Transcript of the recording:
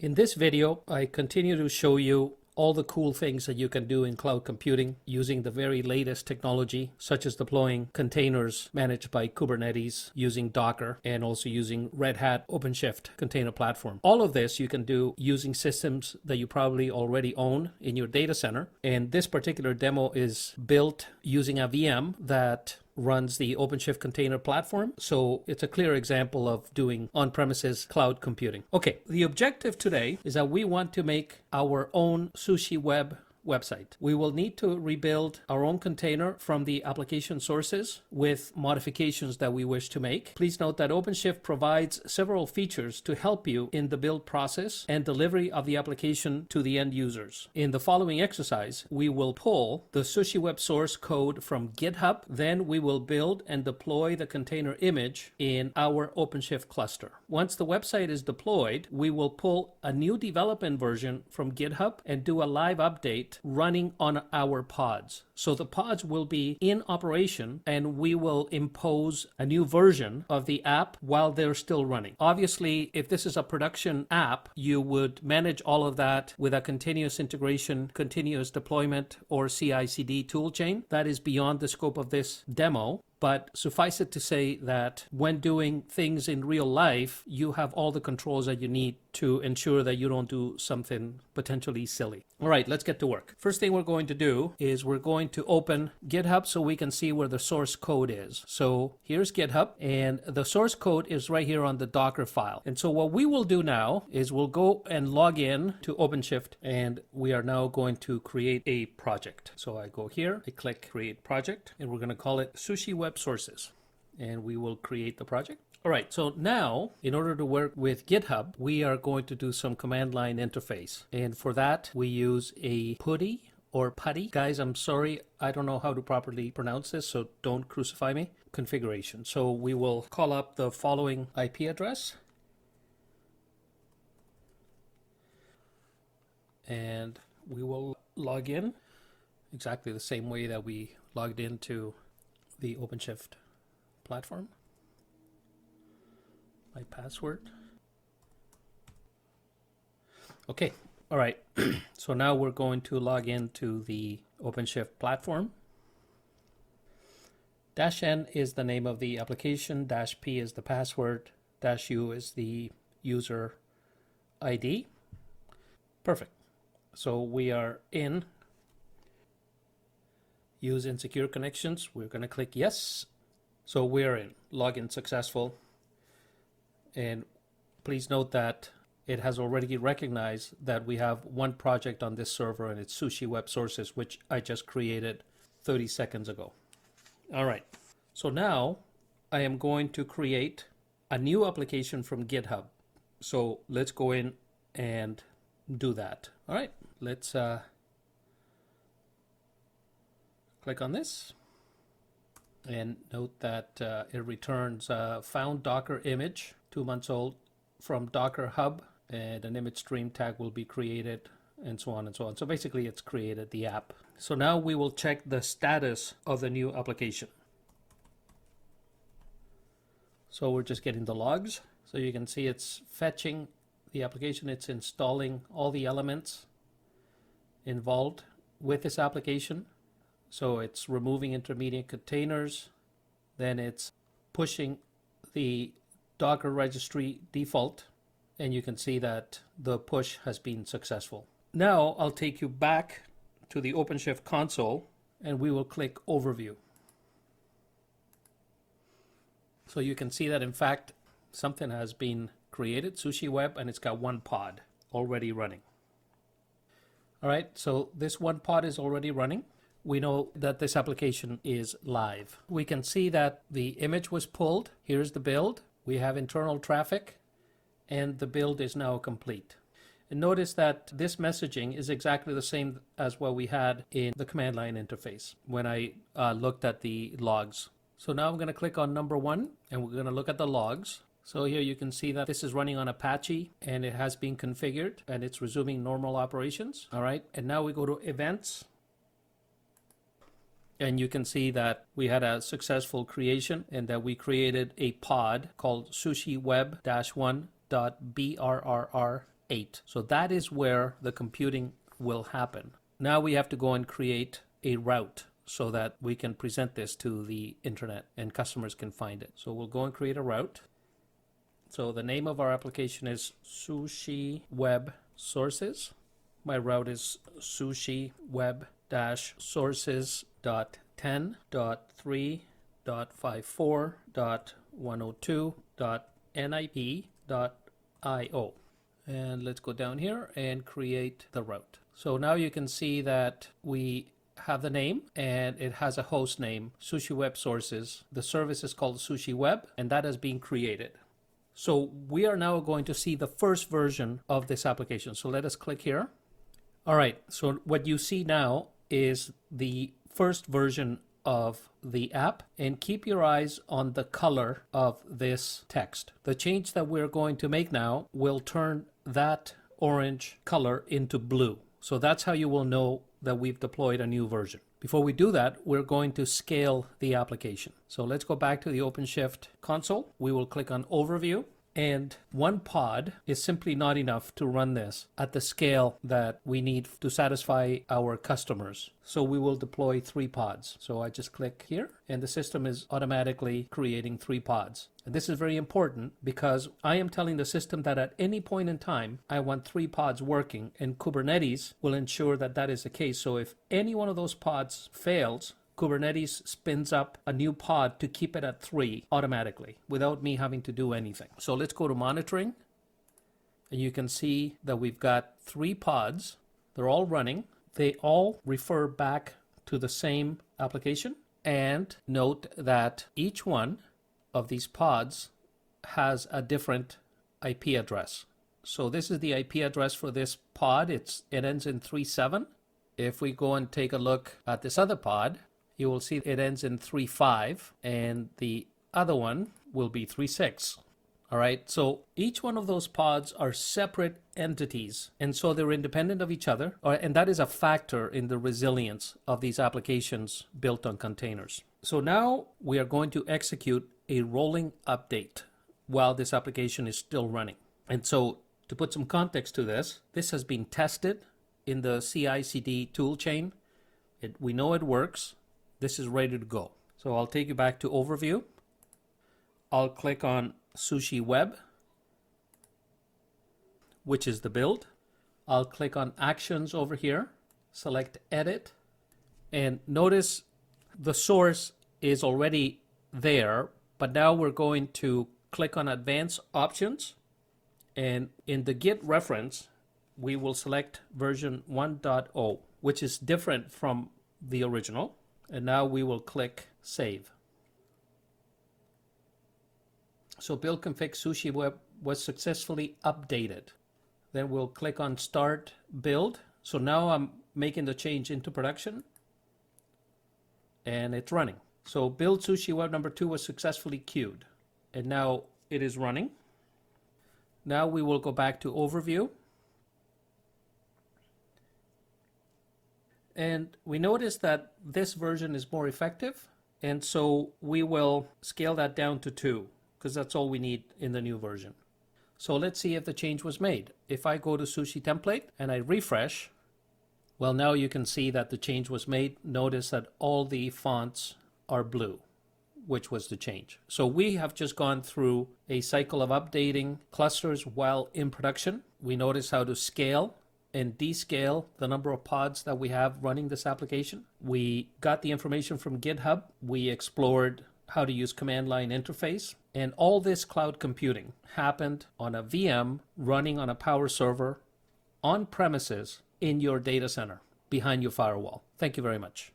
In this video, I continue to show you all the cool things that you can do in cloud computing using the very latest technology, such as deploying containers managed by Kubernetes using Docker and also using Red Hat OpenShift container platform. All of this you can do using systems that you probably already own in your data center. And this particular demo is built using a VM that runs the OpenShift container platform. So it's a clear example of doing on-premises cloud computing. Okay, the objective today is that we want to make our own Sushi Web website. We will need to rebuild our own container from the application sources with modifications that we wish to make. Please note that OpenShift provides several features to help you in the build process and delivery of the application to the end users. In the following exercise, we will pull the Sushi Web source code from GitHub. Then we will build and deploy the container image in our OpenShift cluster. Once the website is deployed, we will pull a new development version from GitHub and do a live update running on our pods. So the pods will be in operation and we will impose a new version of the app while they're still running. Obviously, if this is a production app, you would manage all of that with a continuous integration, continuous deployment, or CI/CD toolchain. That is beyond the scope of this demo. But suffice it to say that when doing things in real life, you have all the controls that you need to ensure that you don't do something potentially silly. All right, let's get to work. First thing we're going to do is we're going to open GitHub so we can see where the source code is. So here's GitHub, and the source code is right here on the Docker file. And so what we will do now is we'll go and log in to OpenShift, and we are now going to create a project. So I go here, I click Create Project, and we're going to call it Sushi Web Sources, and we will create the project. All right, so now in order to work with GitHub, we are going to do some command line interface. And for that, we use a PuTTY or PuTTY. Guys, I'm sorry, I don't know how to properly pronounce this, so don't crucify me. Configuration. So we will call up the following IP address. And we will log in exactly the same way that we logged into the OpenShift platform. My password. Okay, all right. So now we're going to log into the OpenShift platform. -N is the name of the application, -P is the password, -U is the user ID. Perfect. So we are in. Use insecure connections. We're going to click yes. So we're in. Login successful. And please note that it has already recognized that we have one project on this server, and it's Sushi Web Sources, which I just created 30 seconds ago. All right. So now I am going to create a new application from GitHub. So let's go in and do that. All right. Let's click on this and note that it returns found Docker image, 2 months old, from Docker Hub, and an image stream tag will be created, and so on and so on. So basically it's created the app. So now we will check the status of the new application. So we're just getting the logs. So you can see it's fetching the application. It's installing all the elements involved with this application. So it's removing intermediate containers, then it's pushing the Docker registry default, and you can see that the push has been successful. Now I'll take you back to the OpenShift console, and we will click Overview. So you can see that in fact something has been created, Sushi Web, and it's got one pod already running. All right, so this one pod is already running. We know that this application is live. We can see that the image was pulled. Here's the build. We have internal traffic, and the build is now complete. And notice that this messaging is exactly the same as what we had in the command line interface when I looked at the logs. So now I'm going to click on number 1, and we're going to look at the logs. So here you can see that this is running on Apache, and it has been configured, and it's resuming normal operations. All right, and now we go to events. And you can see that we had a successful creation, and that we created a pod called Sushi Web-1.brrr K8. So that is where the computing will happen. Now we have to go and create a route so that we can present this to the internet and customers can find it. So we'll go and create a route. So the name of our application is Sushi Web Sources. My route is sushi web-sources.10.3.54.102.nip.io. And let's go down here and create the route. So now you can see that we have the name and it has a host name, Sushi Web Sources. The service is called Sushi Web, and that has been created. So we are now going to see the first version of this application. So let us click here. All right, so what you see now is the first version of the app, and keep your eyes on the color of this text. The change that we're going to make now will turn that orange color into blue. So that's how you will know that we've deployed a new version. Before we do that, we're going to scale the application. So let's go back to the OpenShift console. We will click on Overview. And one pod is simply not enough to run this at the scale that we need to satisfy our customers. So we will deploy 3 pods. So I just click here and the system is automatically creating 3 pods. And this is very important because I am telling the system that at any point in time, I want 3 pods working, and Kubernetes will ensure that that is the case. So if any one of those pods fails, Kubernetes spins up a new pod to keep it at 3 automatically without me having to do anything. So let's go to monitoring, and you can see that we've got 3 pods. They're all running. They all refer back to the same application. And note that each one of these pods has a different IP address. So this is the IP address for this pod. It ends in 3.7. If we go and take a look at this other pod, you will see it ends in 3.5, and the other one will be 3.6. All right, so each one of those pods are separate entities, and so they're independent of each other, and that is a factor in the resilience of these applications built on containers. So now we are going to execute a rolling update while this application is still running. And so to put some context to this, this has been tested in the CI/CD tool chain. We know it works. This is ready to go. So I'll take you back to Overview. I'll click on Sushi Web, which is the build. I'll click on Actions over here, select Edit, and notice the source is already there, but now we're going to click on Advanced Options, and in the Git reference, we will select version 1.0, which is different from the original. And now we will click Save. So build config Sushi Web was successfully updated. Then we'll click on Start Build. So now I'm making the change into production, and it's running. So build Sushi Web number 2 was successfully queued, and now it is running. Now we will go back to Overview. And we notice that this version is more effective, and so we will scale that down to 2 because that's all we need in the new version. So let's see if the change was made. If I go to Sushi Template and I refresh, well, now you can see that the change was made. Notice that all the fonts are blue, which was the change. So we have just gone through a cycle of updating clusters while in production. We notice how to scale and descale the number of pods that we have running this application. We got the information from GitHub. We explored how to use command line interface. And all this cloud computing happened on a VM running on a power server on premises in your data center behind your firewall. Thank you very much.